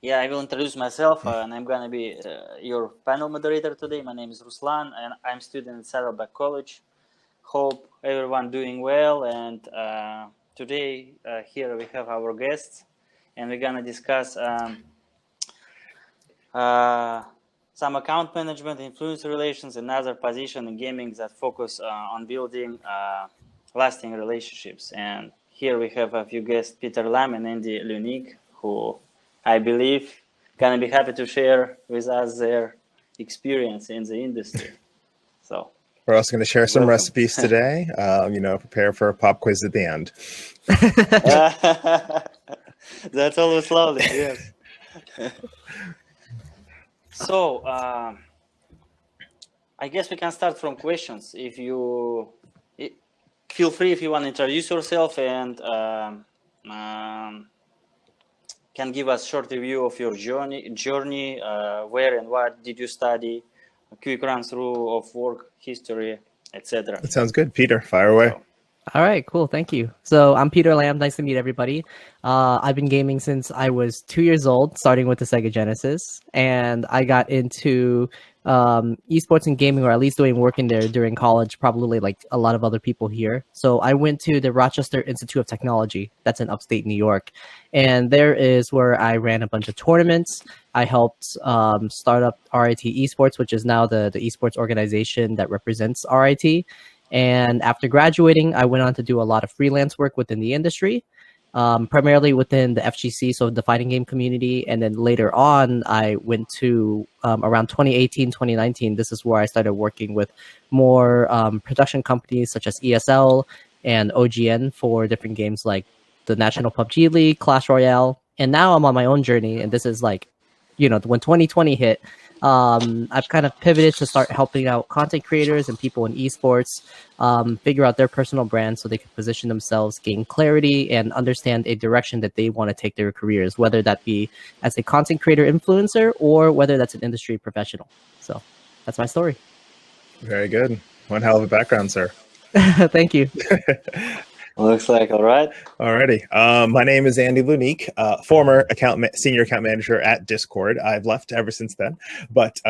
Yeah, I will introduce myself, and I'm gonna be your panel moderator today. My name is Ruslan, and I'm student at Saddleback College. Hope everyone doing well. And today here we have our guests, and we're gonna discuss some account management, influencer relations, and other positions in gaming that focus on building lasting relationships. And here we have a few guests, Peter Lam and Andy Lunique, who I believe gonna be happy to share with us their experience in the industry. So we're also going to share some welcome. recipes today. Prepare for a pop quiz at the end. That's always lovely. Yes. So I guess we can start from questions. If you feel free if you want to introduce yourself and can give us short review of your journey, where and what did you study, a quick run through of work history, etc. That sounds good. Peter, fire away. So, all right, cool. Thank you. So I'm Peter Lamb. Nice to meet everybody. I've been gaming since I was 2 years old, starting with the Sega Genesis. And I got into esports and gaming, or at least doing work in there during college, probably like a lot of other people here. So I went to the Rochester Institute of Technology. That's in upstate New York. And there is where I ran a bunch of tournaments. I helped start up RIT Esports, which is now the esports organization that represents RIT. And after graduating, I went on to do a lot of freelance work within the industry, primarily within the FGC, so the fighting game community. And then later on, I went to around 2018, 2019. This is where I started working with more production companies such as ESL and OGN for different games like the National PUBG League, Clash Royale. And now I'm on my own journey. And this is like, when 2020 hit, I've kind of pivoted to start helping out content creators and people in esports figure out their personal brand so they can position themselves, gain clarity, and understand a direction that they want to take their careers, whether that be as a content creator influencer or whether that's an industry professional. So that's my story. Very good. One hell of a background, sir. Thank you. looks like all right. Alrighty. My name is Andy Lunique, former senior account manager at Discord. I've left ever since then, but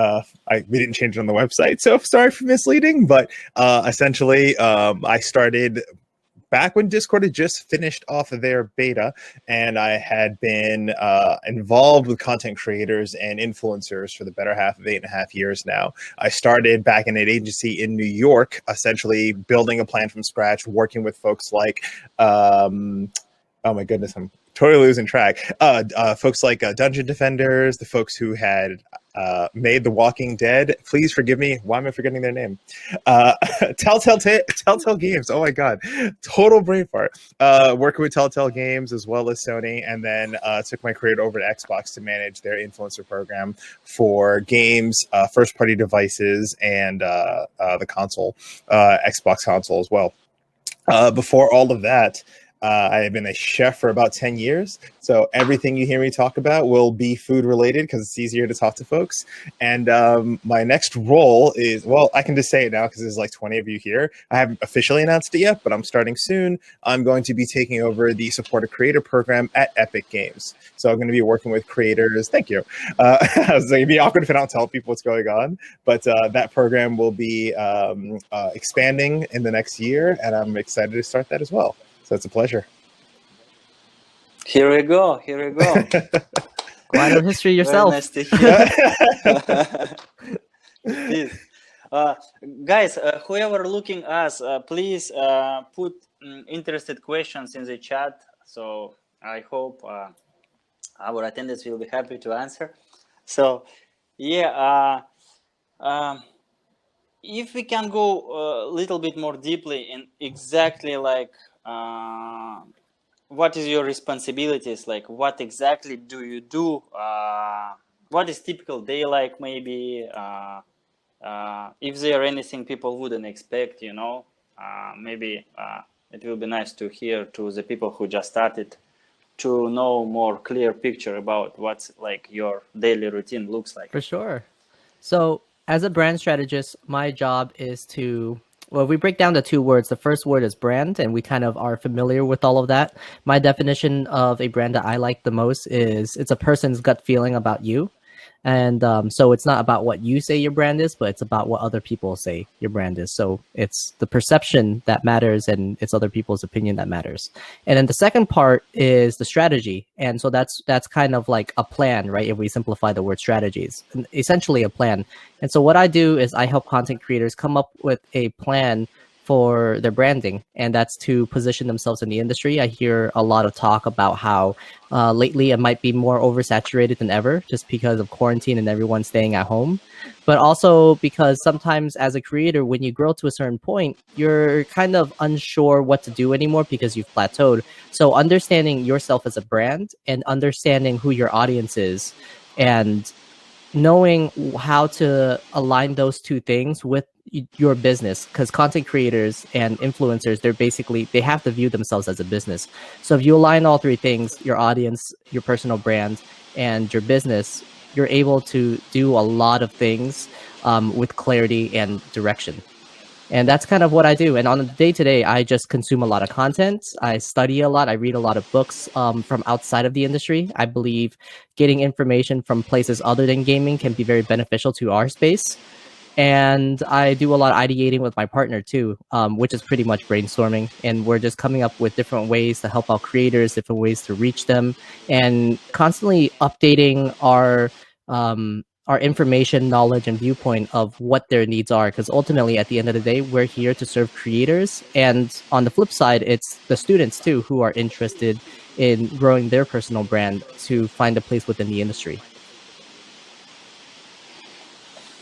we didn't change it on the website, so sorry for misleading. But essentially, I started back when Discord had just finished off of their beta, and I had been involved with content creators and influencers for the better half of 8.5 years now. I started back in an agency in New York, essentially building a plan from scratch, working with folks like, oh my goodness, I'm totally losing track. Folks like Dungeon Defenders, the folks who had made The Walking Dead. Please forgive me. Why am I forgetting their name? Telltale Games. Oh my God. Total brain fart. Working with Telltale Games as well as Sony, and then took my career over to Xbox to manage their influencer program for games, first-party devices, and the console, Xbox console as well. Before all of that, I have been a chef for about 10 years. So everything you hear me talk about will be food related because it's easier to talk to folks. And my next role is, well, I can just say it now because there's like 20 of you here. I haven't officially announced it yet, but I'm starting soon. I'm going to be taking over the Support a Creator program at Epic Games. So I'm going to be working with creators. Thank you. It'd be awkward if I don't tell people what's going on, but that program will be expanding in the next year, and I'm excited to start that as well. So it's a pleasure. Here we go. Quite a history yourself. Nice to hear. Please. Guys, whoever looking us, please put interested questions in the chat. So I hope our attendants will be happy to answer. So yeah, if we can go a little bit more deeply in exactly like what is your responsibilities, like what exactly do you do, what is typical day like, maybe if there anything people wouldn't expect, maybe it will be nice to hear to the people who just started to know more clear picture about what's like your daily routine looks like. For sure. So as a brand strategist, my job is to Well, if we break down the two words, the first word is brand, and we kind of are familiar with all of that. My definition of a brand that I like the most is it's a person's gut feeling about you. And so it's not about what you say your brand is, but it's about what other people say your brand is. So it's the perception that matters, and it's other people's opinion that matters. And then the second part is the strategy. And so that's kind of like a plan, right? If we simplify the word strategies, essentially a plan. And so what I do is I help content creators come up with a plan for their branding, and that's to position themselves in the industry. I hear a lot of talk about how lately it might be more oversaturated than ever just because of quarantine and everyone staying at home, but also because sometimes as a creator, when you grow to a certain point, you're kind of unsure what to do anymore because you've plateaued. So understanding yourself as a brand and understanding who your audience is and knowing how to align those two things with your business, because content creators and influencers, they have to view themselves as a business. So if you align all three things, your audience, your personal brand, and your business, you're able to do a lot of things with clarity and direction. And that's kind of what I do. And on a day-to-day, I just consume a lot of content. I study a lot. I read a lot of books from outside of the industry. I believe getting information from places other than gaming can be very beneficial to our space. And I do a lot of ideating with my partner too, which is pretty much brainstorming. And we're just coming up with different ways to help out creators, different ways to reach them, and constantly updating our information, knowledge, and viewpoint of what their needs are. Because ultimately, at the end of the day, we're here to serve creators. And on the flip side, it's the students too who are interested in growing their personal brand to find a place within the industry.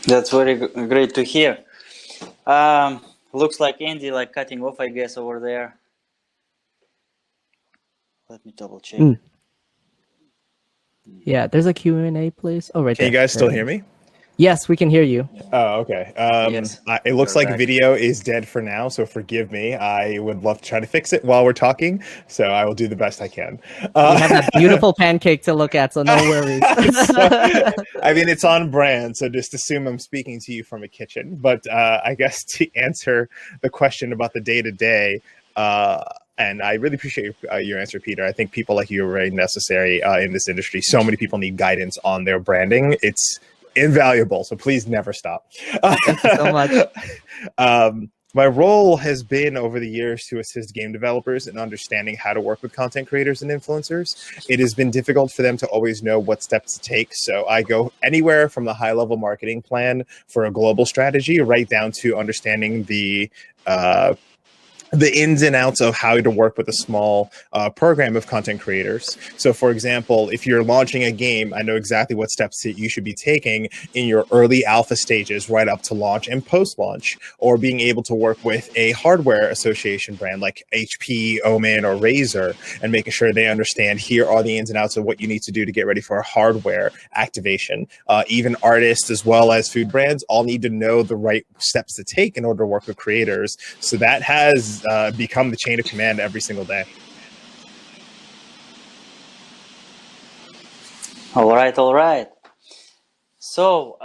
That's very great to hear. Looks like Andy like cutting off, I guess, over there. Let me double check. Yeah, there's a Q&A, please. Oh, right Can there. you guys still hear me? Yes, we can hear you. Oh, okay. Yes, It looks you're like back. video is dead for now, so forgive me. I would love to try to fix it while we're talking, so I will do the best I can. We have that beautiful pancake to look at, so no worries. I mean, it's on brand, so just assume I'm speaking to you from a kitchen. But I guess to answer the question about the day-to-day, and I really appreciate your answer, Peter. I think people like you are very necessary in this industry. So many people need guidance on their branding. It's invaluable, so please never stop. Thank you so much. My role has been over the years to assist game developers in understanding how to work with content creators and influencers. It has been difficult for them to always know what steps to take, so I go anywhere from the high-level marketing plan for a global strategy right down to understanding the ins and outs of how to work with a small program of content creators. So for example, if you're launching a game, I know exactly what steps that you should be taking in your early alpha stages right up to launch and post-launch, or being able to work with a hardware association brand like HP, Omen, or Razer, and making sure they understand here are the ins and outs of what you need to do to get ready for a hardware activation. Even artists as well as food brands all need to know the right steps to take in order to work with creators. So that has become the chain of command every single day. All right. So,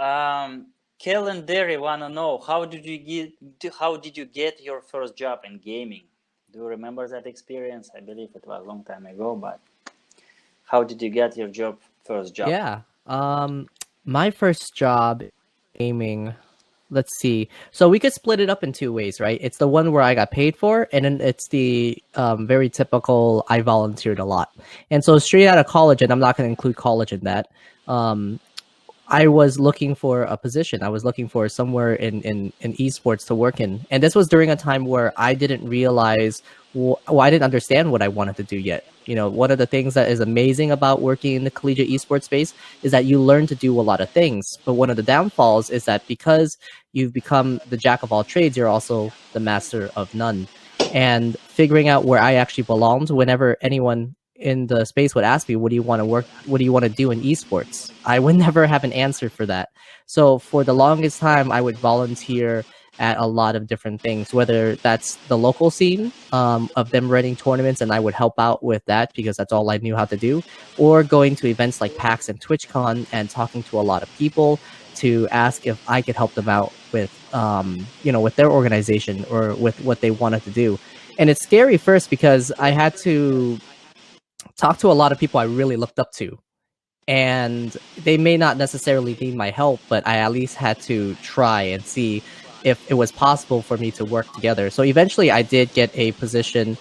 Kel and Derry want to know, how did you get your first job in gaming? Do you remember that experience? I believe it was a long time ago, but how did you get your first job? Yeah. My first job in gaming, let's see. So we could split it up in two ways, right? It's the one where I got paid for, and then it's the very typical I volunteered a lot. And so straight out of college, and I'm not going to include college in that, I was looking for a position. I was looking for somewhere in esports to work in. And this was during a time where I didn't realize, I didn't understand what I wanted to do yet. You know, one of the things that is amazing about working in the collegiate esports space is that you learn to do a lot of things. But one of the downfalls is that because you've become the jack of all trades, you're also the master of none. And figuring out where I actually belonged, whenever anyone in the space would ask me, what do you want to do in esports? I would never have an answer for that. So for the longest time, I would volunteer at a lot of different things, whether that's the local scene of them running tournaments, and I would help out with that because that's all I knew how to do, or going to events like PAX and TwitchCon and talking to a lot of people, to ask if I could help them out with, with their organization or with what they wanted to do. And it's scary first because I had to talk to a lot of people I really looked up to, and they may not necessarily need my help, but I at least had to try and see if it was possible for me to work together. So eventually I did get a position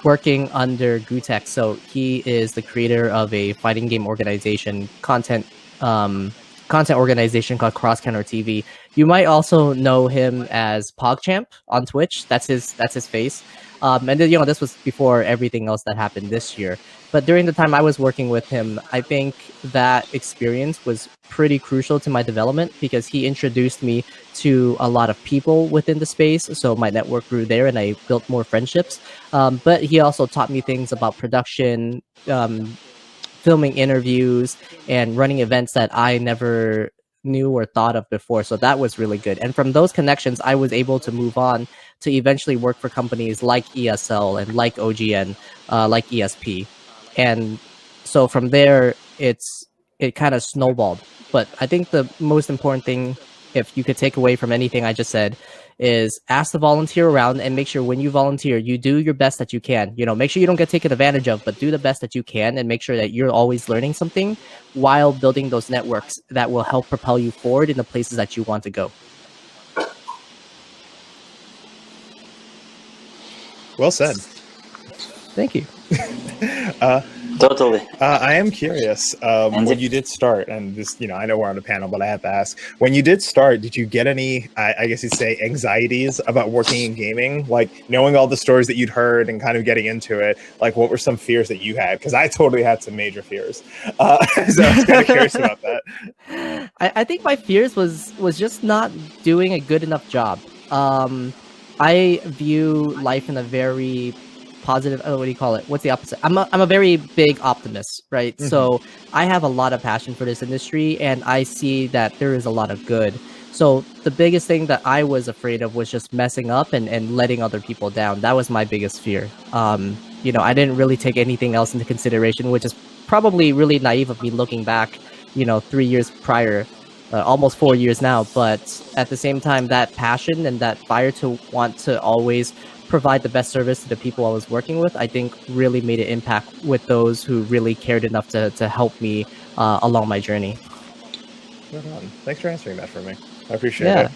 working under Gutek. So he is the creator of a fighting game organization, content organization called Cross Counter TV. You might also know him as PogChamp on Twitch. That's his face. And then, this was before everything else that happened this year. But during the time I was working with him, I think that experience was pretty crucial to my development because he introduced me to a lot of people within the space. So my network grew there and I built more friendships. But he also taught me things about production, filming interviews, and running events that I never knew or thought of before. So that was really good. And from those connections, I was able to move on to eventually work for companies like ESL and like OGN, like ESP. And so from there, it kind of snowballed. But I think the most important thing, if you could take away from anything I just said, is ask to volunteer around and make sure when you volunteer, you do your best that you can. Make sure you don't get taken advantage of, but do the best that you can and make sure that you're always learning something while building those networks that will help propel you forward in the places that you want to go. Well said. Thank you. Totally. I am curious, when you did start, and this, I know we're on a panel, but I have to ask, when you did start, did you get any, I guess you'd say, anxieties about working in gaming? Like, knowing all the stories that you'd heard and kind of getting into it, like, what were some fears that you had? Because I totally had some major fears. So I was kind of curious about that. I think my fears was just not doing a good enough job. I view life in a very positive, what do you call it? What's the opposite? I'm a very big optimist, right? Mm-hmm. So I have a lot of passion for this industry and I see that there is a lot of good. So the biggest thing that I was afraid of was just messing up and letting other people down. That was my biggest fear. I didn't really take anything else into consideration, which is probably really naive of me looking back, 3 years prior, almost 4 years now. But at the same time, that passion and that fire to want to always provide the best service to the people I was working with, I think really made an impact with those who really cared enough to help me along my journey. Right on. Thanks for answering that for me. I appreciate it.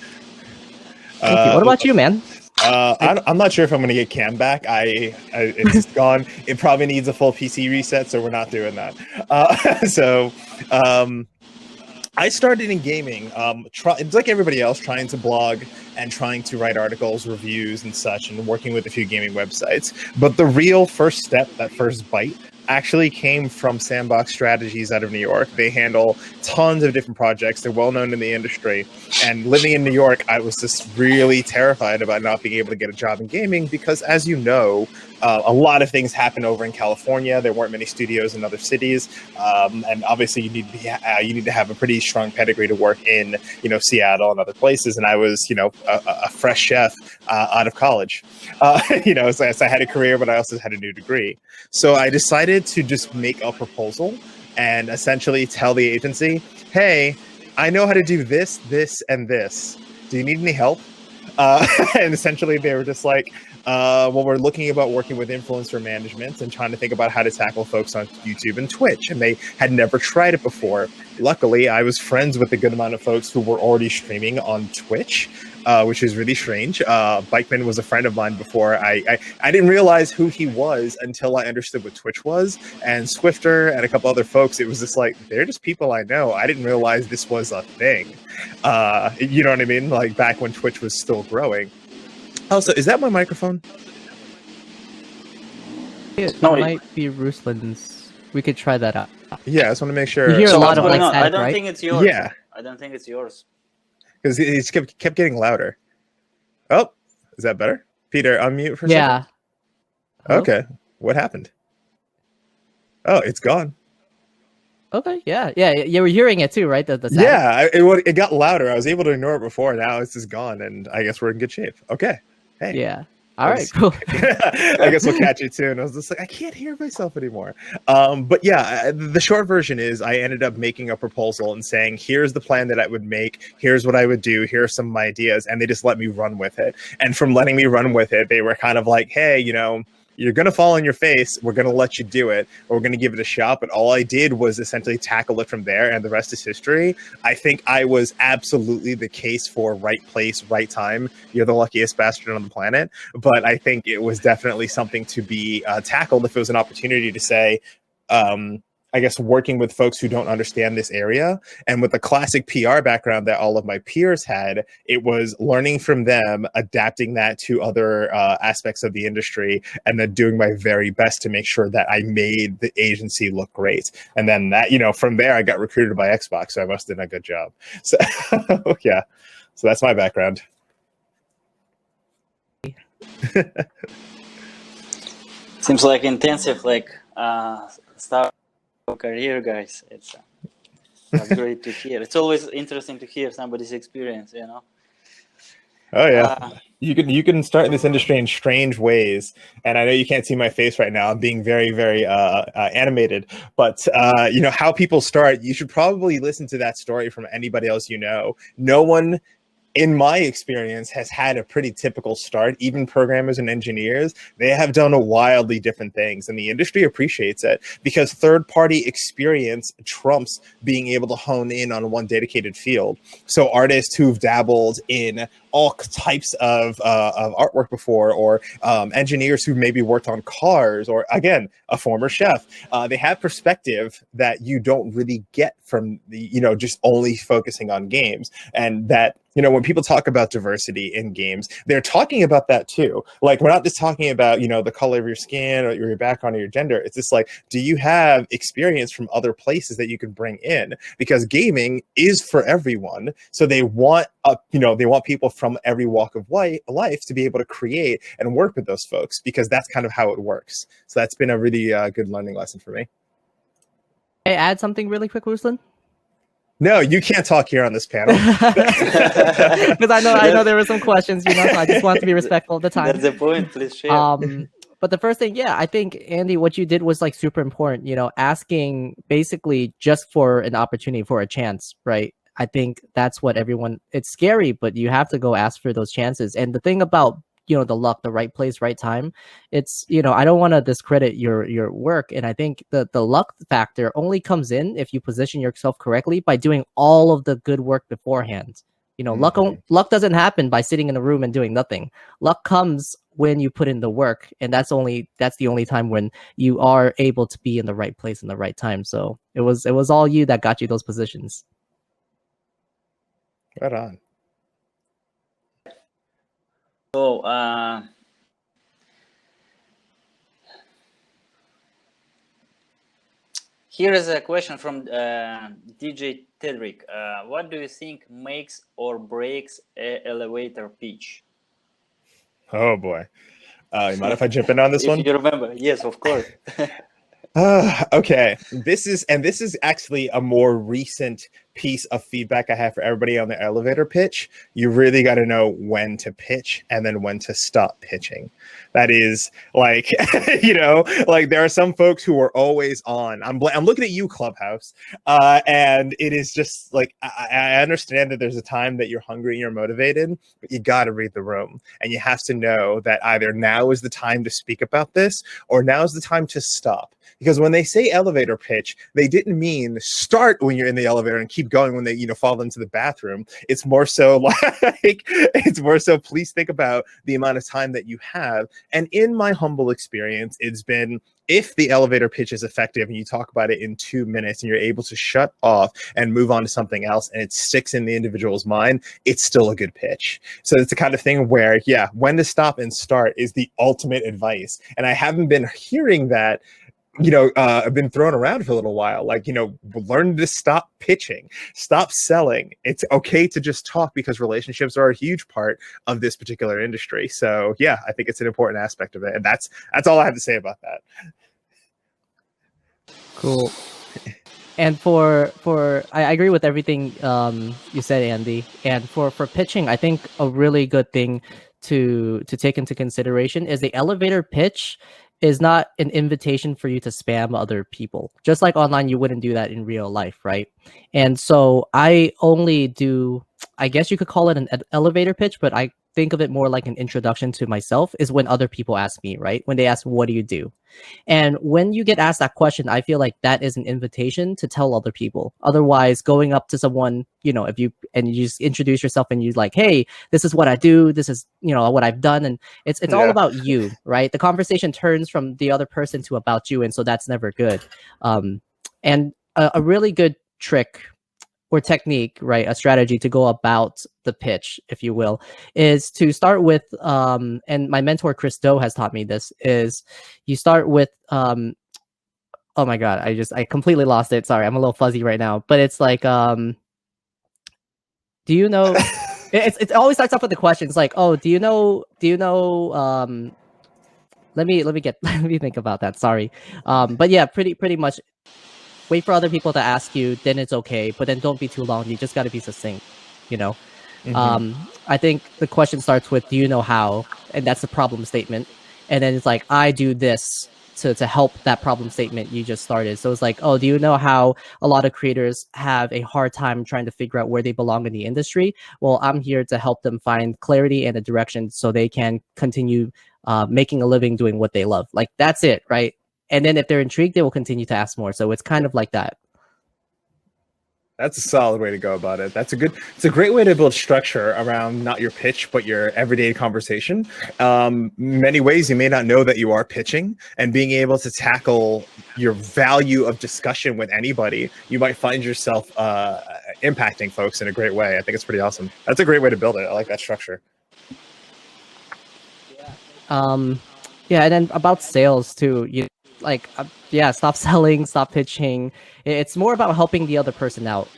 Thank you. What about you, man? I'm not sure if I'm going to get Cam back. It's just gone. It probably needs a full PC reset, so we're not doing that. I started in gaming, it's like everybody else, trying to blog and trying to write articles, reviews, and such, and working with a few gaming websites. But the real first step, that first bite, actually came from Sandbox Strategies out of New York. They handle tons of different projects. They're well known in the industry. And living in New York, I was just really terrified about not being able to get a job in gaming because, as you know, a lot of things happen over in California. There weren't many studios in other cities, and obviously you need to have a pretty strong pedigree to work in Seattle and other places. And I was a fresh chef out of college, so I had a career, but I also had a new degree. So I decided to just make a proposal and essentially tell the agency, hey, I know how to do this, this, and this. Do you need any help? And essentially they were just like, we're looking about working with influencer management and trying to think about how to tackle folks on YouTube and Twitch. And they had never tried it before. Luckily, I was friends with a good amount of folks who were already streaming on Twitch, which is really strange. Bikeman was a friend of mine before. I didn't realize who he was until I understood what Twitch was. And Swifter and a couple other folks, it was just like, they're just people I know. I didn't realize this was a thing. You know what I mean? Like back when Twitch was still growing. Also, is that my microphone? It might be Ruslan's. We could try that out. Yeah, I just want to make sure. You hear a lot of I static, don't right? think it's yours. Yeah. I don't think it's yours. Because he kept getting louder. Oh, is that better? Peter, unmute for a second. Hello? Okay. What happened? Oh, it's gone. Okay, yeah. You were hearing it too, right? The static? Yeah, it got louder. I was able to ignore it before. Now it's just gone, and I guess we're in good shape. Okay. Hey. Yeah. All right, cool. I guess we'll catch you soon. I was just like, I can't hear myself anymore. But yeah, the short version is I ended up making a proposal and saying, here's the plan that I would make. Here's what I would do. Here are some of my ideas. And they just let me run with it. And from letting me run with it, they were kind of like, hey, you're going to fall on your face. We're going to let you do it. Or we're going to give it a shot. But all I did was essentially tackle it from there. And the rest is history. I think I was absolutely the case for right place, right time. You're the luckiest bastard on the planet. But I think it was definitely something to be tackled if it was an opportunity to say, I guess, working with folks who don't understand this area. And with the classic PR background that all of my peers had, it was learning from them, adapting that to other aspects of the industry, and then doing my very best to make sure that I made the agency look great. And then that, from there, I got recruited by Xbox, so I must have done a good job. So, yeah. So that's my background. Seems like intensive, start career, guys. It's great to hear. It's always interesting to hear somebody's experience, Oh yeah, you can start in this industry in strange ways, and I know you can't see my face right now. I'm being very, very animated, but how people start. You should probably listen to that story from anybody else you know. No one, in my experience, has had a pretty typical start. Even programmers and engineers, they have done wildly different things, and the industry appreciates it because third-party experience trumps being able to hone in on one dedicated field. So artists who've dabbled in all types of artwork before, or engineers who maybe worked on cars, or again, a former chef, they have perspective that you don't really get from the, just only focusing on games. And that, when people talk about diversity in games, they're talking about that too. Like, we're not just talking about, the color of your skin or your background or your gender. It's just like, do you have experience from other places that you can bring in? Because gaming is for everyone. So they want, they want people from every walk of life to be able to create and work with those folks, because that's kind of how it works. So that's been a really good learning lesson for me. Hey, add something really quick, Ruslan? No, you can't talk here on this panel. Because I know there were some questions, so I just want to be respectful of the time. That's the point. Please share. But the first thing, I think, Andy, what you did was super important, asking basically just for an opportunity, for a chance, right? I think that's what it's scary, but you have to go ask for those chances. And the thing about, the luck, the right place, right time, it's, I don't want to discredit your work. And I think the luck factor only comes in if you position yourself correctly by doing all of the good work beforehand. Luck doesn't happen by sitting in a room and doing nothing. Luck comes when you put in the work, and that's the only time when you are able to be in the right place in the right time. So it was all you that got you those positions. Right on. So, here is a question from DJ Tedrick. What do you think makes or breaks an elevator pitch? Oh boy. You mind if I jump in on this one? If you remember. Yes, of course. Okay. This is actually a more recent piece of feedback I have for everybody on the elevator pitch. You really got to know when to pitch and then when to stop pitching. That is like, there are some folks who are always on. I'm looking at you, Clubhouse, and it is just like, I understand that there's a time that you're hungry and you're motivated, but you got to read the room, and you have to know that either now is the time to speak about this or now is the time to stop. Because when they say elevator pitch, they didn't mean start when you're in the elevator and keep going when they, fall into the bathroom. It's more so please think about the amount of time that you have. And in my humble experience, it's been, if the elevator pitch is effective and you talk about it in 2 minutes and you're able to shut off and move on to something else and it sticks in the individual's mind, it's still a good pitch. So it's the kind of thing where, when to stop and start is the ultimate advice. And I haven't been hearing that I've been thrown around for a little while. Learn to stop pitching, stop selling. It's okay to just talk, because relationships are a huge part of this particular industry. So I think it's an important aspect of it. And that's all I have to say about that. Cool. And for I agree with everything you said, Andy. And for pitching, I think a really good thing to take into consideration is the elevator pitch is not an invitation for you to spam other people. Just like online, you wouldn't do that in real life, right? And so I only do, I guess you could call it an elevator pitch, but I think of it more like an introduction to myself is when other people ask me, right? When they ask, what do you do? And when you get asked that question, I feel like that is an invitation to tell other people. Otherwise, going up to someone, if you just introduce yourself and you like, hey, this is what I do, this is, what I've done, and it's all about you, right? The conversation turns from the other person to about you, and so that's never good. And a really good trick or technique, right, a strategy to go about the pitch, if you will, is to start with, and my mentor Chris Do has taught me this, is you start with, oh my God, I completely lost it. Sorry, I'm a little fuzzy right now, but it's like, do you know, it always starts off with the questions like, oh, do you know, let me think about that. Sorry. But yeah, pretty much wait for other people to ask you, then it's okay, but then don't be too long. You just got to be succinct, I think the question starts with, do you know how? And that's the problem statement. And then it's like, I do this to help that problem statement you just started. So it's like, oh, do you know how a lot of creators have a hard time trying to figure out where they belong in the industry? Well, I'm here to help them find clarity and a direction so they can continue making a living doing what they love. Like, that's it, right? And then if they're intrigued, they will continue to ask more. So it's kind of like that. That's a solid way to go about it. It's a great way to build structure around not your pitch, but your everyday conversation. Many ways you may not know that you are pitching, and being able to tackle your value of discussion with anybody, you might find yourself impacting folks in a great way. I think it's pretty awesome. That's a great way to build it. I like that structure. Yeah, and then about sales too. Stop selling, stop pitching. It's more about helping the other person out.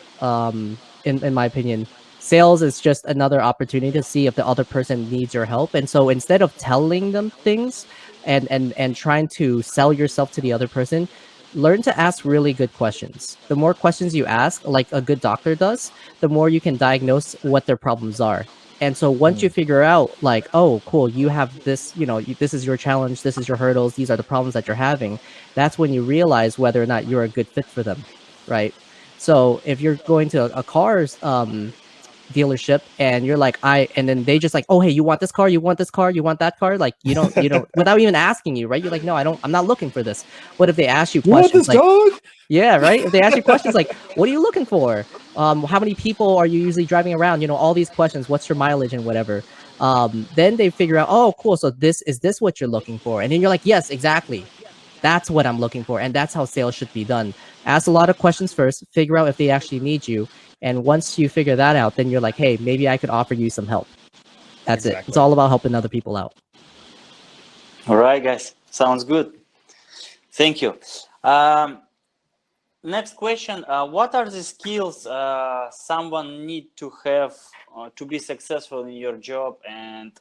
In my opinion, sales is just another opportunity to see if the other person needs your help. And so instead of telling them things and trying to sell yourself to the other person, learn to ask really good questions. The more questions you ask, like a good doctor does, the more you can diagnose what their problems are. And so once you figure out, like, oh, cool, you have this, this is your challenge, this is your hurdles, these are the problems that you're having, that's when you realize whether or not you're a good fit for them, right? So if you're going to a car's dealership and you're like, and then they just like, oh, hey, you want this car, you want this car, you want that car? Like, you don't, without even asking you, right? You're like, no, I'm not looking for this. What if they ask you questions like, dog? Yeah, right? If they ask you questions like, what are you looking for? How many people are you usually driving around? All these questions, what's your mileage and whatever. Then they figure out, oh, cool, so is this what you're looking for? And then you're like, yes, exactly. That's what I'm looking for. And that's how sales should be done. Ask a lot of questions first, figure out if they actually need you. And once you figure that out, then you're like, hey, maybe I could offer you some help. That's it. It's all about helping other people out. All right, guys. Sounds good. Thank you. Next question. What are the skills someone need to have to be successful in your job? And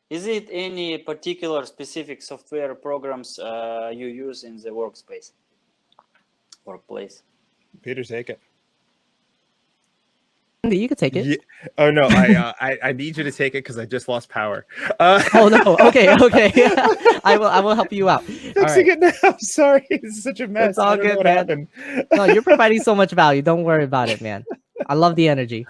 is it any particular specific software programs you use in the workplace? Peter, take it. You could take it. Yeah. Oh no, I need you to take it because I just lost power. Oh no. Okay. I will help you out. Fixing it now. Sorry, it's such a mess. It's all good, man. No, you're providing so much value. Don't worry about it, man. I love the energy.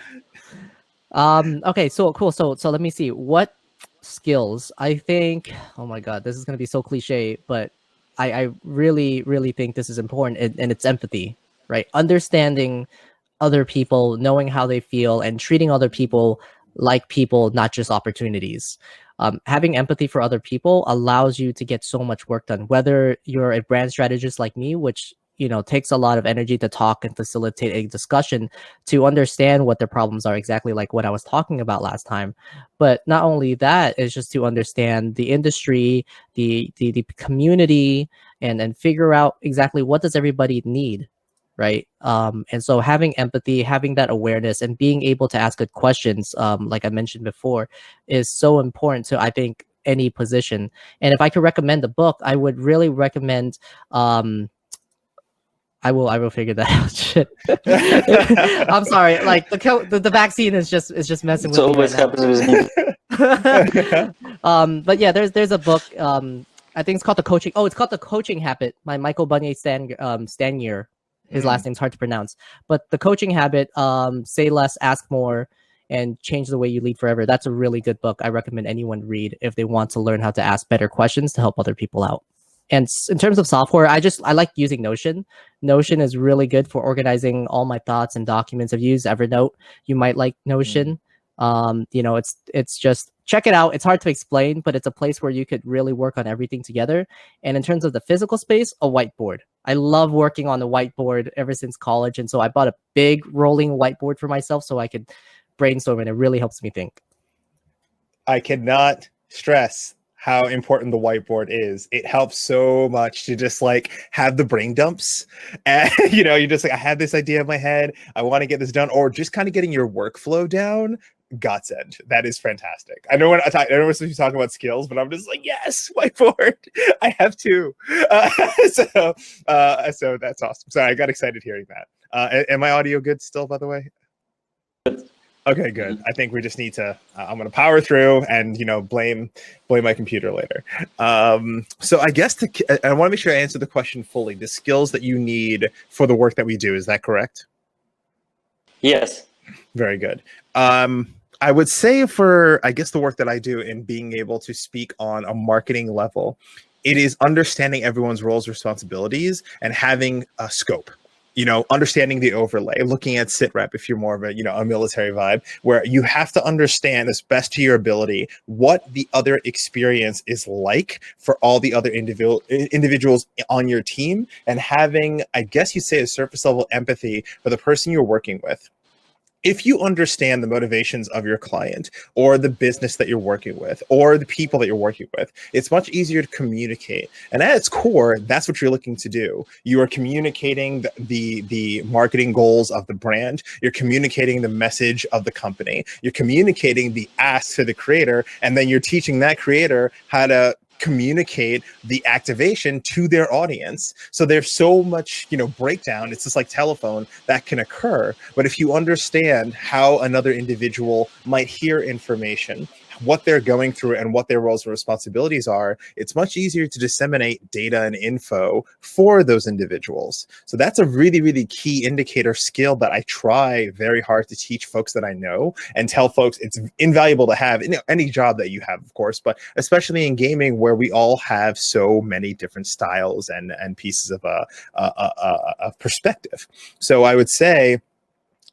Okay. So cool. So let me see what skills. I think. Oh my God, this is gonna be so cliche, but I really think this is important, and it's empathy, right? Understanding other people, knowing how they feel, and treating other people like people, not just opportunities. Having empathy for other people allows you to get so much work done, whether you're a brand strategist like me, which takes a lot of energy to talk and facilitate a discussion to understand what their problems are, exactly like what I was talking about last time. But not only that, is just to understand the industry, the community, and figure out exactly what does everybody need, right? And so having empathy, having that awareness, and being able to ask good questions, like I mentioned before, is so important to, I think, any position. And if I could recommend a book, I would really recommend I will figure that out. Shit. I'm sorry. Like the vaccine is just messing It with me right always now. happens with me. But yeah, there's a book. I think it's called the coaching. Oh, it's called the Coaching Habit by Michael Bunye Stanier. His last name's hard to pronounce. But the Coaching Habit, say less, ask more, and change the way you lead forever. That's a really good book. I recommend anyone read if they want to learn how to ask better questions to help other people out. And in terms of software, I like using Notion. Notion is really good for organizing all my thoughts and documents. I've used Evernote. You might like Notion. It's just check it out. It's hard to explain, but it's a place where you could really work on everything together. And in terms of the physical space, a whiteboard. I love working on the whiteboard ever since college, and so I bought a big rolling whiteboard for myself so I could brainstorm, and it really helps me think. I cannot stress how important the whiteboard is. It helps so much to just like have the brain dumps, and you're just like, I have this idea in my head, I want to get this done, or just kind of getting your workflow down. Godsend. That is fantastic. I know we're supposed to be talking about skills, but I'm just like, yes, whiteboard. I have two. So that's awesome. Sorry, I got excited hearing that. Am my audio good still, by the way? Okay, good. I think we just need to. I'm going to power through and blame my computer later. So I guess I want to make sure I answer the question fully. The skills that you need for the work that we do, is that correct? Yes. Very good. I would say for, I guess, the work that I do in being able to speak on a marketing level, it is understanding everyone's roles, responsibilities, and having a scope. Understanding the overlay, looking at sit rep if you're more of a military vibe, where you have to understand as best to your ability what the other experience is like for all the other individuals on your team, and having, I guess you'd say, a surface level empathy for the person you're working with. If you understand the motivations of your client or the business that you're working with or the people that you're working with, it's much easier to communicate. And at its core, that's what you're looking to do. You are communicating the marketing goals of the brand. You're communicating the message of the company. You're communicating the ask to the creator, and then you're teaching that creator how to communicate the activation to their audience. So there's so much, breakdown. It's just like telephone that can occur. But if you understand how another individual might hear information, what they're going through and what their roles and responsibilities are, it's much easier to disseminate data and info for those individuals. So that's a really, really key indicator skill that I try very hard to teach folks that I know and tell folks it's invaluable to have in any job that you have, of course, but especially in gaming where we all have so many different styles and pieces of a perspective. So I would say,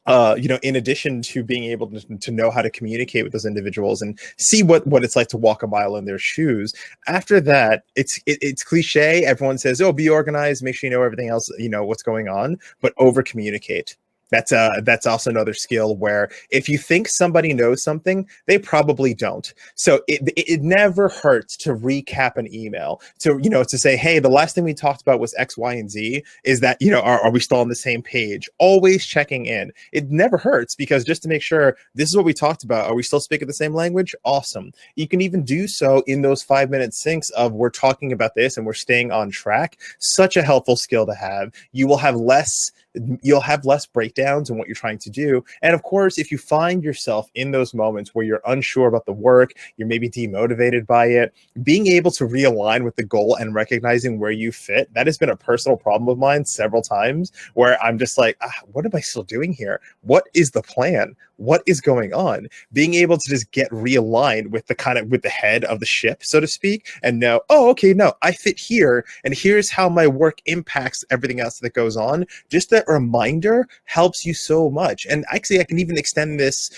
in addition to being able to know how to communicate with those individuals and see what it's like to walk a mile in their shoes, after that, it's cliche. Everyone says, oh, be organized, make sure you know everything else, what's going on, but over communicate. That's also another skill where if you think somebody knows something, they probably don't. So it never hurts to recap an email, to say, hey, the last thing we talked about was X, Y, and Z. Is that, are we still on the same page? Always checking in. It never hurts, because just to make sure this is what we talked about. Are we still speaking the same language? Awesome. You can even do so in those 5-minute syncs of we're talking about this and we're staying on track. Such a helpful skill to have. You'll have less breakdowns in what you're trying to do. And of course, if you find yourself in those moments where you're unsure about the work, you're maybe demotivated by it, being able to realign with the goal and recognizing where you fit, that has been a personal problem of mine several times, where I'm just like, what am I still doing here? What is the plan? What is going on? Being able to just get realigned with the head of the ship, so to speak, and know, oh, okay, no, I fit here, and here's how my work impacts everything else that goes on. Just that reminder helps you so much. And actually, I can even extend this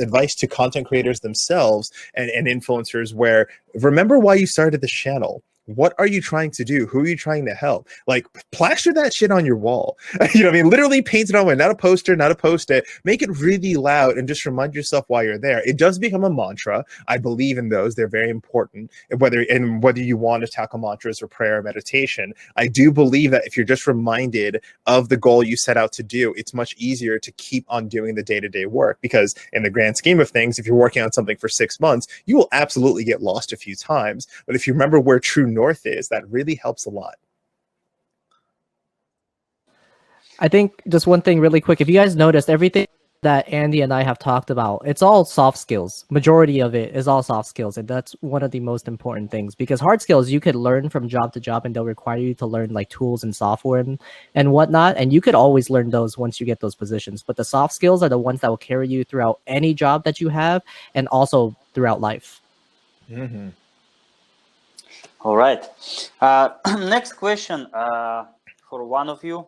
advice to content creators themselves and influencers, where remember why you started this channel. What are you trying to do? Who are you trying to help? Like, plaster that shit on your wall. You know what I mean? Literally paint it on, not a poster, not a post-it. Make it really loud and just remind yourself why you're there. It does become a mantra. I believe in those. They're very important. Whether you want to tackle mantras or prayer or meditation, I do believe that if you're just reminded of the goal you set out to do, it's much easier to keep on doing the day-to-day work. Because in the grand scheme of things, if you're working on something for 6 months, you will absolutely get lost a few times. But if you remember where true north is, that really helps a lot. I think just one thing really quick. If you guys noticed, everything that Andy and I have talked about, it's all soft skills. Majority of it is all soft skills. And that's one of the most important things, because hard skills you could learn from job to job, and they'll require you to learn like tools and software and whatnot. And you could always learn those once you get those positions. But the soft skills are the ones that will carry you throughout any job that you have, and also throughout life. Mm-hmm. All right. Next question for one of you.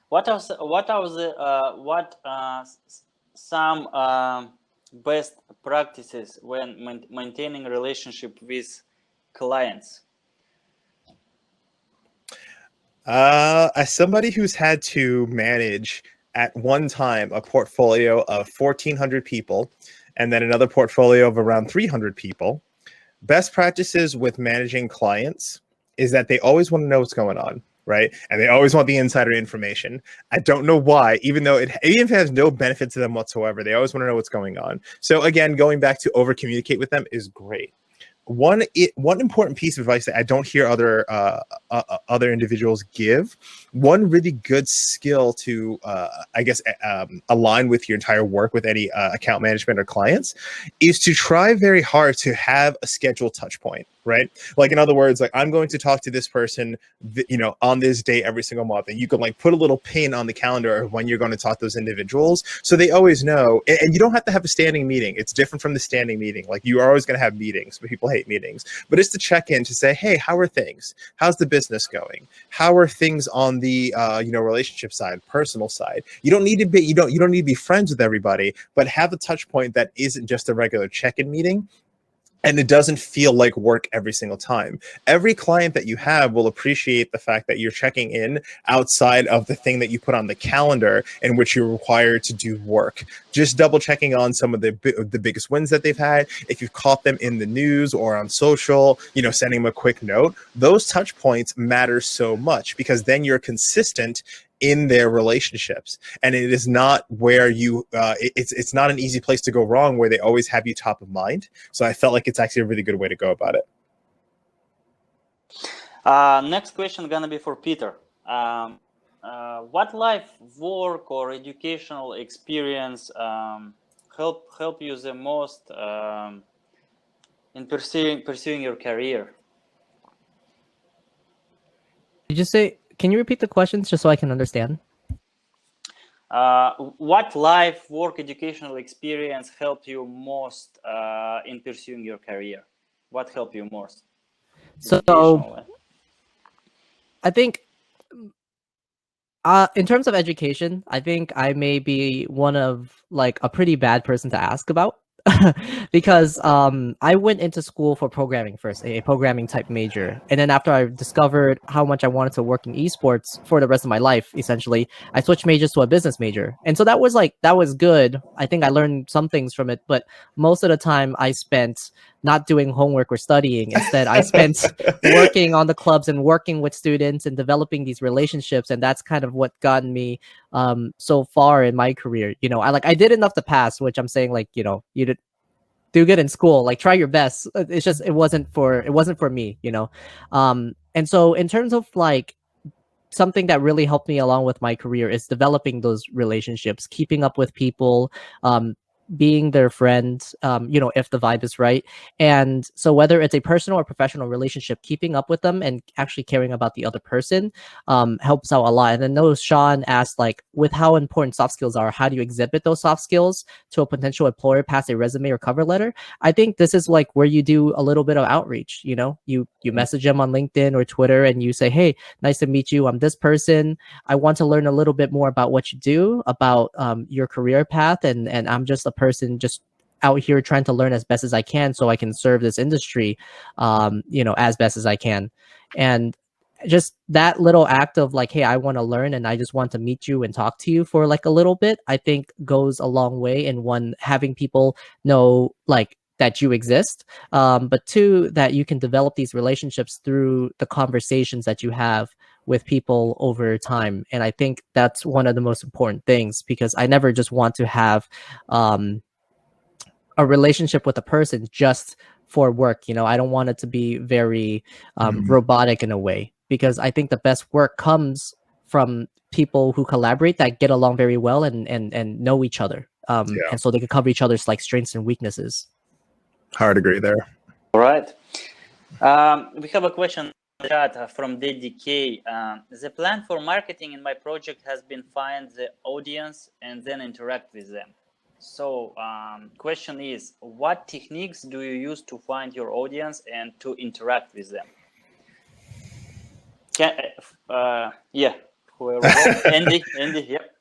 What are some best practices when maintaining a relationship with clients? As somebody who's had to manage at one time a portfolio of 1,400 people and then another portfolio of around 300 people, best practices with managing clients is that they always want to know what's going on, right? And they always want the insider information. I don't know why, even if it has no benefit to them whatsoever, they always want to know what's going on. So again, going back to over communicate with them is great. One important piece of advice that I don't hear other individuals give, one really good skill to align with your entire work with any account management or clients, is to try very hard to have a scheduled touch point, right? Like, in other words, like, I'm going to talk to this person, on this day every single month, and you can like put a little pin on the calendar of when you're going to talk to those individuals, so they always know. And you don't have to have a standing meeting. It's different from the standing meeting. Like, you are always going to have meetings, but people hate meetings. But it's to check in to say, hey, how are things? How's the business going? How are things on the relationship side, personal side? You don't need to need to be friends with everybody, but have a touch point that isn't just a regular check-in meeting. And it doesn't feel like work every single time. Every client that you have will appreciate the fact that you're checking in outside of the thing that you put on the calendar in which you're required to do work. Just double checking on some of the biggest wins that they've had. If you've caught them in the news or on social, sending them a quick note. Those touch points matter so much, because then you're consistent in their relationships, and it is not where it's not an easy place to go wrong, where they always have you top of mind. So I felt like it's actually a really good way to go about it. Next question gonna be for Peter. What life, work, or educational experience help you the most in pursuing your career? Did you say? Can you repeat the questions just so I can understand? What life, work, educational experience helped you most in pursuing your career? What helped you most? So, I think in terms of education, I think I may be one of like a pretty bad person to ask about. Because I went into school for programming first, a programming type major. And then after I discovered how much I wanted to work in esports for the rest of my life, essentially, I switched majors to a business major. And so that was good. I think I learned some things from it, but most of the time I spent not doing homework or studying. Instead, I spent working on the clubs and working with students and developing these relationships. And that's kind of what got me so far in my career. I did enough to pass, which I'm saying, like, you did do good in school, like try your best. It's just it wasn't for me. And so in terms of like something that really helped me along with my career is developing those relationships, keeping up with people, being their friend, if the vibe is right. And so whether it's a personal or professional relationship, keeping up with them and actually caring about the other person helps out a lot. And then those Sean asked, like, with how important soft skills are, how do you exhibit those soft skills to a potential employer past a resume or cover letter? I think this is like where you do a little bit of outreach. You message them on LinkedIn or Twitter and you say, hey, nice to meet you. I'm this person. I want to learn a little bit more about what you do, about your career path. And I'm just a person just out here trying to learn as best as I can so I can serve this industry, as best as I can. And just that little act of like, hey, I want to learn and I just want to meet you and talk to you for like a little bit, I think goes a long way in one, having people know like that you exist, but two, that you can develop these relationships through the conversations that you have with people over time. And I think that's one of the most important things, because I never just want to have a relationship with a person just for work. I don't want it to be very robotic in a way, because I think the best work comes from people who collaborate that get along very well and know each other. Yeah. And so they can cover each other's like strengths and weaknesses. Hard agree there. All right. We have a question in the chat from DDK. The plan for marketing in my project has been find the audience and then interact with them. So question is, what techniques do you use to find your audience and to interact with them? Whoever. Andy, yep.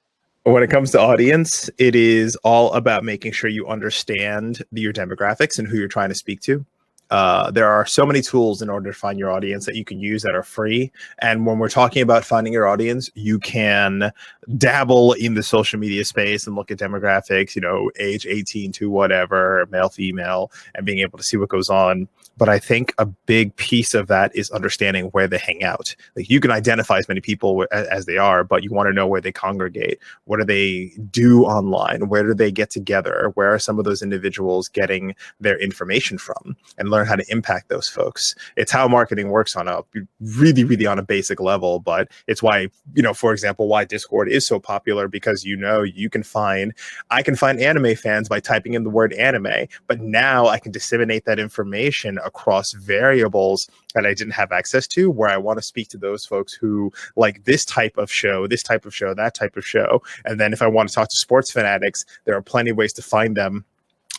When it comes to audience, it is all about making sure you understand your demographics and who you're trying to speak to. There are so many tools in order to find your audience that you can use that are free. And when we're talking about finding your audience, you can dabble in the social media space and look at demographics, you know, age 18 to whatever, male, female, and being able to see what goes on. But I think a big piece of that is understanding where they hang out. Like, you can identify as many people as they are, but you want to know where they congregate. What do they do online? Where do they get together? Where are some of those individuals getting their information from? And learn how to impact those folks. It's how marketing works on a really on a basic level, but it's why, you know, for example, why Discord is so popular, because, you know, I can find anime fans by typing in the word anime, but now I can disseminate that information across variables that I didn't have access to, where I want to speak to those folks who like this type of show, that type of show. And then if I want to talk to sports fanatics, there are plenty of ways to find them.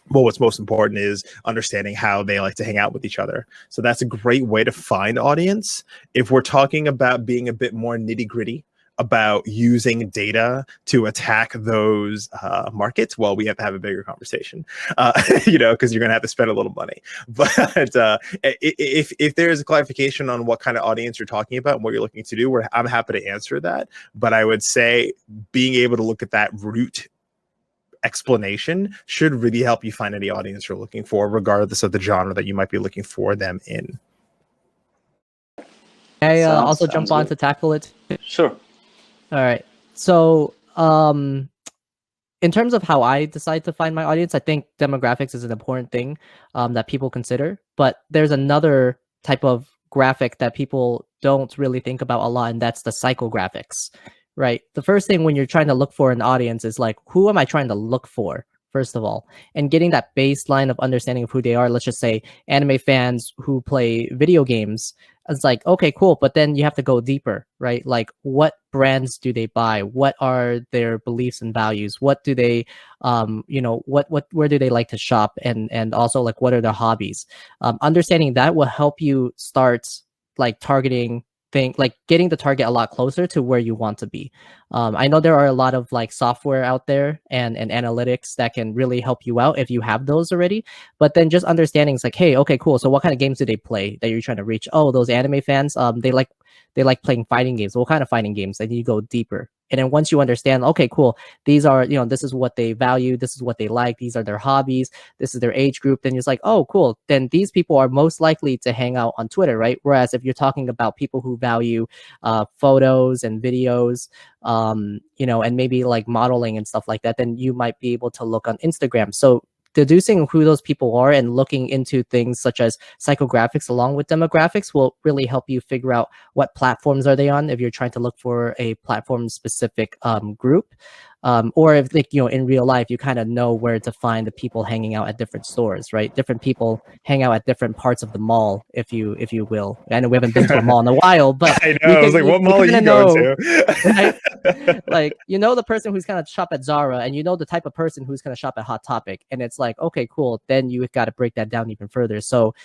Well, what's most important is understanding how they like to hang out with each other. So that's a great way to find audience. If we're talking about being a bit more nitty-gritty about using data to attack those markets, well, we have to have a bigger conversation, you know, because you're going to have to spend a little money. But if there's a clarification on what kind of audience you're talking about and what you're looking to do, I'm happy to answer that. But I would say being able to look at that root explanation should really help you find any audience you're looking for, regardless of the genre that you might be looking for them in. I also jump on to tackle it. Sure. All right. So in terms of how I decide to find my audience, I think demographics is an important thing that people consider. But there's another type of graphic that people don't really think about a lot, and that's the psychographics. Right. The first thing when you're trying to look for an audience is like, who am I trying to look for, first of all? And getting that baseline of understanding of who they are. Let's just say anime fans who play video games. It's like, okay, cool. But then you have to go deeper, right? Like, what brands do they buy? What are their beliefs and values? What do they, you know, where do they like to shop? And also, like, what are their hobbies? Understanding that will help you start like targeting getting the target a lot closer to where you want to be. I know there are a lot of like software out there and analytics that can really help you out if you have those already. But then just understanding it's like, hey, okay, cool. So what kind of games do they play that you're trying to reach? Oh, those anime fans, they like playing fighting games. What kind of fighting games? And you go deeper. And then once you understand, okay, cool, these are, you know, this is what they value, this is what they like, these are their hobbies, this is their age group, then you're like, oh, cool, then these people are most likely to hang out on Twitter, right? Whereas if you're talking about people who value photos and videos, you know, and maybe like modeling and stuff like that, then you might be able to look on Instagram. So deducing who those people are and looking into things such as psychographics along with demographics will really help you figure out what platforms are they on if you're trying to look for a platform specific group. Or if, like, you know, in real life, you kind of know where to find the people hanging out at different stores, right? Different people hang out at different parts of the mall, if you will. I know we haven't been to a mall in a while, but I know. I was like, what mall are you going to? Right? Like, you know, the person who's going to shop at Zara, and you know the type of person who's going to shop at Hot Topic, and it's like, okay, cool. Then you got to break that down even further. So,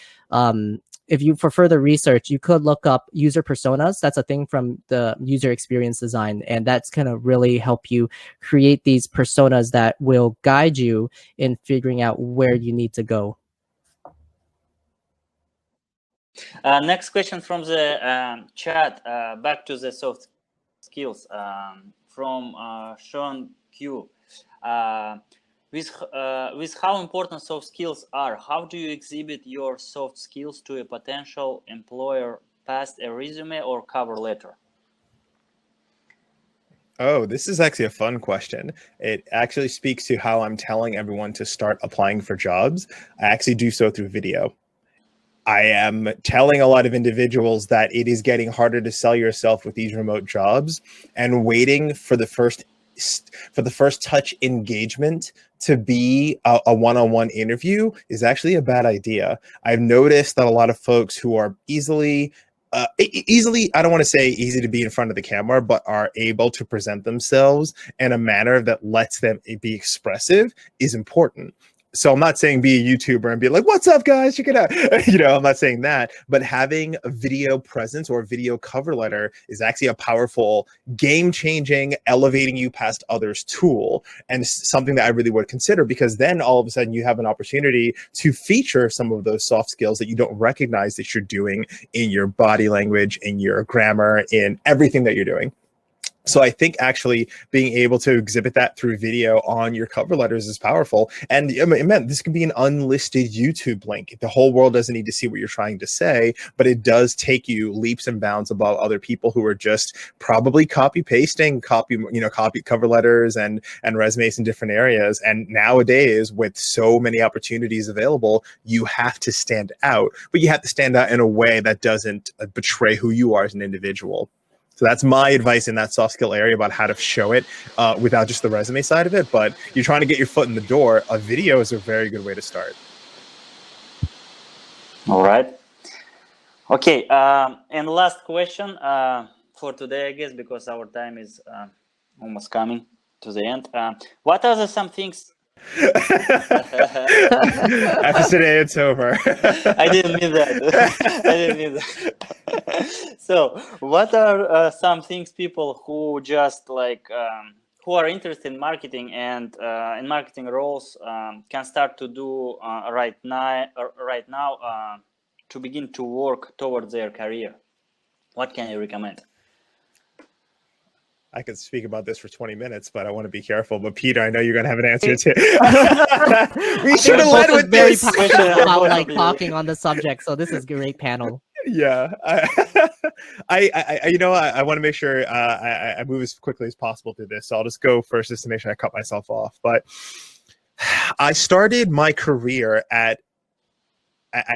if you, for further research, you could look up user personas. That's a thing from the user experience design, and that's going to really help you create these personas that will guide you in figuring out where you need to go. Next question from the chat, back to the soft skills, from Sean Q. With how important soft skills are, how do you exhibit your soft skills to a potential employer past a resume or cover letter? Oh, this is actually a fun question. It actually speaks to how I'm telling everyone to start applying for jobs. I actually do so through video. I am telling a lot of individuals that it is getting harder to sell yourself with these remote jobs, and waiting for the first touch engagement to be a one-on-one interview is actually a bad idea. I've noticed that a lot of folks who are easily I don't want to say easy to be in front of the camera, but are able to present themselves in a manner that lets them be expressive is important. So I'm not saying be a YouTuber and be like, what's up, guys? Check it out. I'm not saying that, but having a video presence or a video cover letter is actually a powerful, game-changing, elevating you past others tool, and something that I really would consider, because then all of a sudden you have an opportunity to feature some of those soft skills that you don't recognize that you're doing in your body language, in your grammar, in everything that you're doing. So I think actually being able to exhibit that through video on your cover letters is powerful. And man, this could be an unlisted YouTube link. The whole world doesn't need to see what you're trying to say, but it does take you leaps and bounds above other people who are just probably copy cover letters and resumes in different areas. And nowadays, with so many opportunities available, you have to stand out, but you have to stand out in a way that doesn't betray who you are as an individual. So that's my advice in that soft skill area about how to show it without just the resume side of it. But you're trying to get your foot in the door. A video is a very good way to start. All right. Okay. And last question for today, I guess, because our time is almost coming to the end. What are some things? After today, it's over. I didn't mean that. So, what are some things people who just like who are interested in marketing and in marketing roles can start to do right now to begin to work towards their career? What can you recommend? I could speak about this for 20 minutes, but I want to be careful. But Peter, I know you're going to have an answer too. We should have led with very this. passionate about like talking on the subject, so this is a great panel. Yeah, I want to make sure I move as quickly as possible through this. So I'll just go first just to make sure I cut myself off. But I started my career at,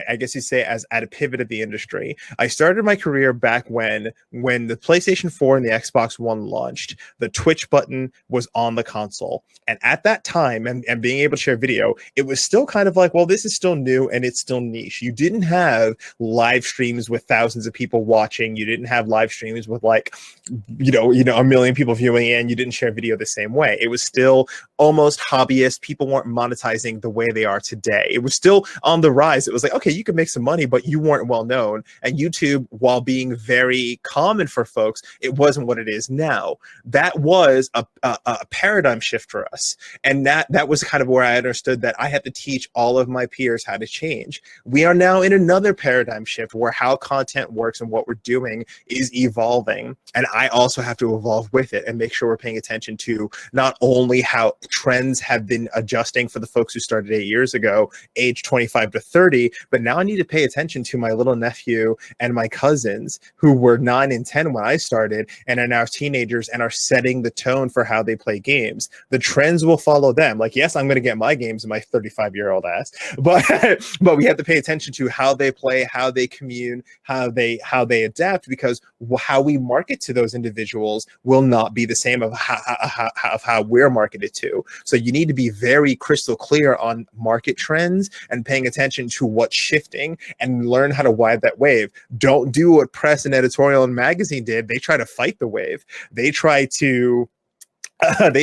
I guess you say, as at a pivot of the industry. I started my career back when the PlayStation 4 and the Xbox One launched. The Twitch button was on the console. And at that time, and being able to share video, it was still kind of like, well, this is still new and it's still niche. You didn't have live streams with thousands of people watching. You didn't have live streams with like, a million people viewing in. You didn't share video the same way. It was still almost hobbyist. People weren't monetizing the way they are today. It was still on the rise. It was like, okay, you could make some money, but you weren't well known. And YouTube, while being very common for folks, it wasn't what it is now. That was a paradigm shift for us. And that was kind of where I understood that I had to teach all of my peers how to change. We are now in another paradigm shift where how content works and what we're doing is evolving. And I also have to evolve with it and make sure we're paying attention to not only how trends have been adjusting for the folks who started 8 years ago, age 25 to 30, but now I need to pay attention to my little nephew and my cousins who were 9 and 10 when I started and are now teenagers and are setting the tone for how they play games. The trends will follow them. Like, yes, I'm going to get my games in my 35-year-old ass, but we have to pay attention to how they play, how they commune, how they adapt, because how we market to those individuals will not be the same of how we're marketed to. So you need to be very crystal clear on market trends and paying attention to what's shifting and learn how to ride that wave. Don't do what press and editorial and magazine did. They try to fight the wave. They try to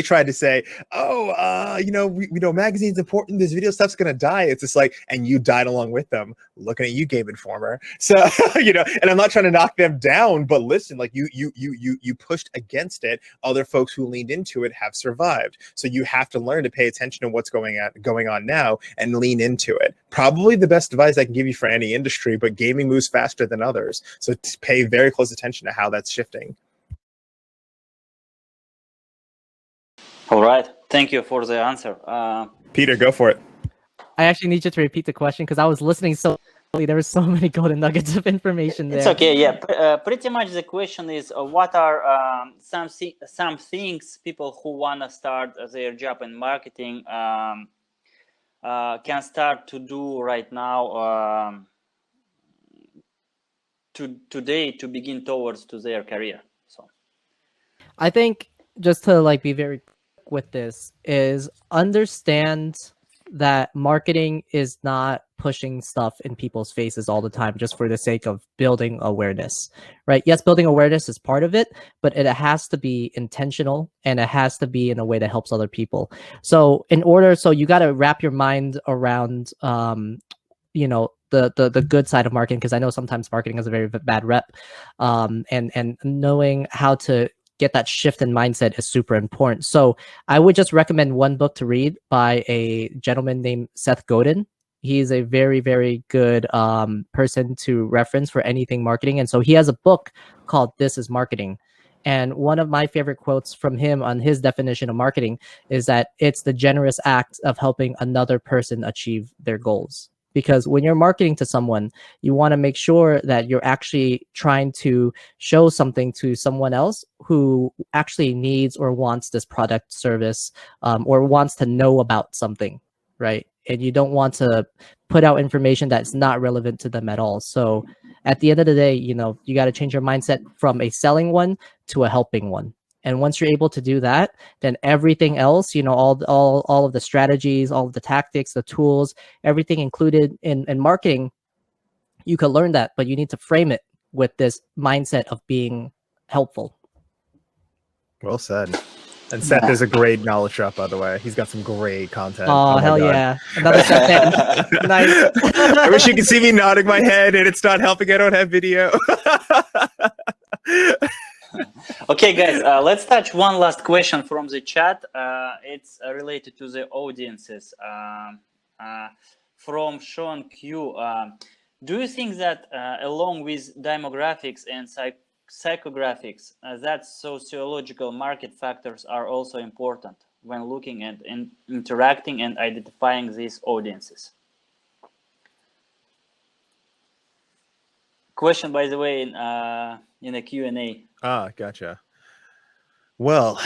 tried to say, we know magazine's important. This video stuff's gonna die. It's just like, and you died along with them. Looking at you, Game Informer. So and I'm not trying to knock them down, but listen, like you pushed against it. Other folks who leaned into it have survived. So you have to learn to pay attention to what's going on now and lean into it. Probably the best advice I can give you for any industry, but gaming moves faster than others. So pay very close attention to how that's shifting. All right. Thank you for the answer. Peter, go for it. I actually need you to repeat the question because I was listening so closely. There were so many golden nuggets of information there. It's okay. Yeah. Pretty much the question is, what are some things people who want to start their job in marketing can start to do right now today to begin towards to their career? So I think just to like be very quick with this is understand that marketing is not pushing stuff in people's faces all the time just for the sake of building awareness, right? Yes, building awareness is part of it, but it has to be intentional and it has to be in a way that helps other people. So you got to wrap your mind around the good side of marketing, because I know sometimes marketing has a very bad rep, and knowing how to get that shift in mindset is super important. So I would just recommend one book to read by a gentleman named Seth Godin. He's a very, very good person to reference for anything marketing. And so he has a book called This is Marketing. And one of my favorite quotes from him on his definition of marketing is that it's the generous act of helping another person achieve their goals. Because when you're marketing to someone, you want to make sure that you're actually trying to show something to someone else who actually needs or wants this product, service, or wants to know about something, right? And you don't want to put out information that's not relevant to them at all. So at the end of the day, you got to change your mindset from a selling one to a helping one. And once you're able to do that, then everything else, all of the strategies, all of the tactics, the tools, everything included in marketing, you can learn that, but you need to frame it with this mindset of being helpful. Well said. And Seth is a great knowledge drop, by the way. He's got some great content. Oh hell God. Yeah. Another Seth fan. Nice. I wish you could see me nodding my head and it's not helping. I don't have video. Okay, guys, let's touch one last question from the chat. It's related to the audiences. From Sean Q. Do you think that along with demographics and psychographics, that sociological market factors are also important when looking at and interacting and identifying these audiences? Question, by the way, in a Q&A. Ah, gotcha. Well,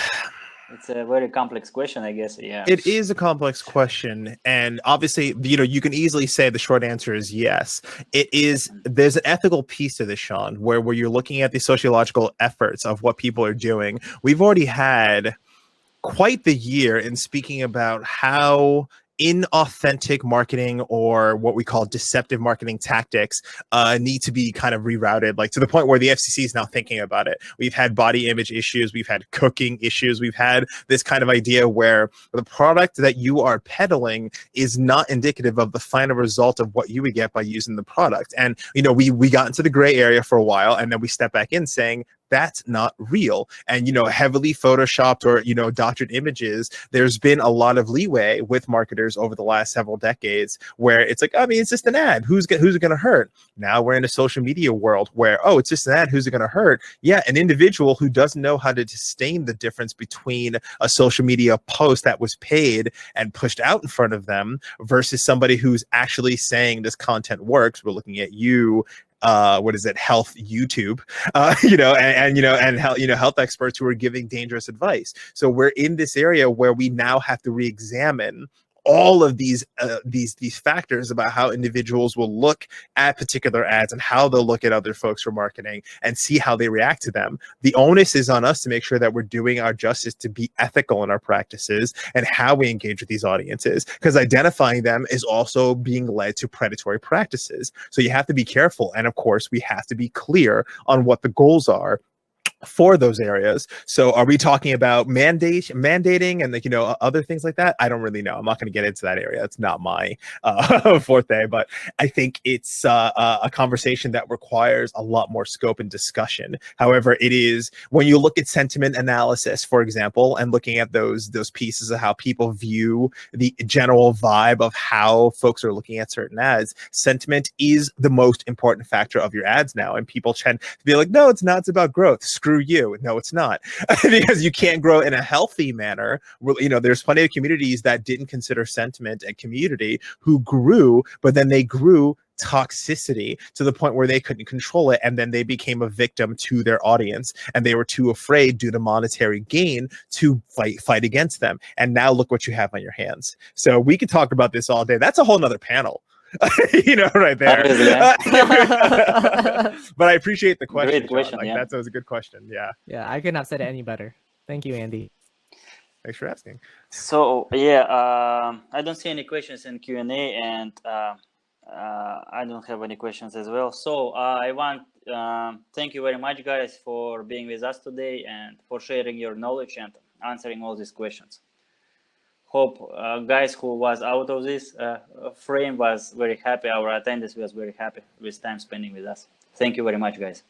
it's a very complex question, I guess. Yeah, it is a complex question, and obviously, you can easily say the short answer is yes. It is. There's an ethical piece to this, Sean, where you're looking at the sociological efforts of what people are doing. We've already had quite the year in speaking about how inauthentic marketing, or what we call deceptive marketing tactics, need to be kind of rerouted, like to the point where the FCC is now thinking about it. We've had body image issues, we've had cooking issues, we've had this kind of idea where the product that you are peddling is not indicative of the final result of what you would get by using the product. And we got into the gray area for a while, and then we stepped back in saying that's not real. And heavily photoshopped or doctored images, there's been a lot of leeway with marketers over the last several decades where it's like, it's just an ad, who's it going to hurt? Now we're in a social media world where, it's just an ad, who's it going to hurt? Yeah, an individual who doesn't know how to disdain the difference between a social media post that was paid and pushed out in front of them versus somebody who's actually saying this content works. We're looking at you, health YouTube, and health experts who are giving dangerous advice. So we're in this area where we now have to re-examine all of these factors about how individuals will look at particular ads and how they'll look at other folks for marketing and see how they react to them. The onus is on us to make sure that we're doing our justice to be ethical in our practices and how we engage with these audiences, because identifying them is also being led to predatory practices. So you have to be careful. And of course, we have to be clear on what the goals are for those areas. So are we talking about mandating and other things like that? I don't really know. I'm not going to get into that area. It's not my forte, but I think it's a conversation that requires a lot more scope and discussion. However, it is, when you look at sentiment analysis, for example, and looking at those pieces of how people view the general vibe of how folks are looking at certain ads, sentiment is the most important factor of your ads now. And people tend to be like, no, it's not. It's about growth. Screw you. No, it's not. Because you can't grow in a healthy manner. There's plenty of communities that didn't consider sentiment a community who grew, but then they grew toxicity to the point where they couldn't control it, and then they became a victim to their audience, and they were too afraid due to monetary gain to fight against them. And now look what you have on your hands. So we could talk about this all day. That's a whole nother panel. right there. Obviously, But I appreciate the question. Great question, Sean. Like yeah. that was a good question. Yeah. Yeah, I couldn't have said it any better. Thank you, Andy. Thanks for asking. So yeah, I don't see any questions in Q&A, and I don't have any questions as well. So I want thank you very much, guys, for being with us today and for sharing your knowledge and answering all these questions. Hope guys who was out of this frame was very happy. Our attendance was very happy with time spending with us. Thank you very much, guys.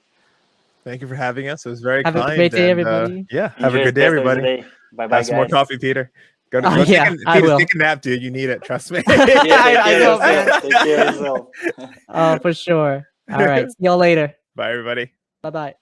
Thank you for having us. It was very Have kind. a great day, and, everybody. yeah, have Enjoy a good the day, rest of the everybody. day. Bye-bye, Have some more guys. coffee, Peter. Go Oh, yeah, I will. take a nap, dude. You need it. Trust me. Yeah, take care know, of yourself. Take care of yourself. For sure. All right. See y'all later. Bye, everybody. Bye-bye.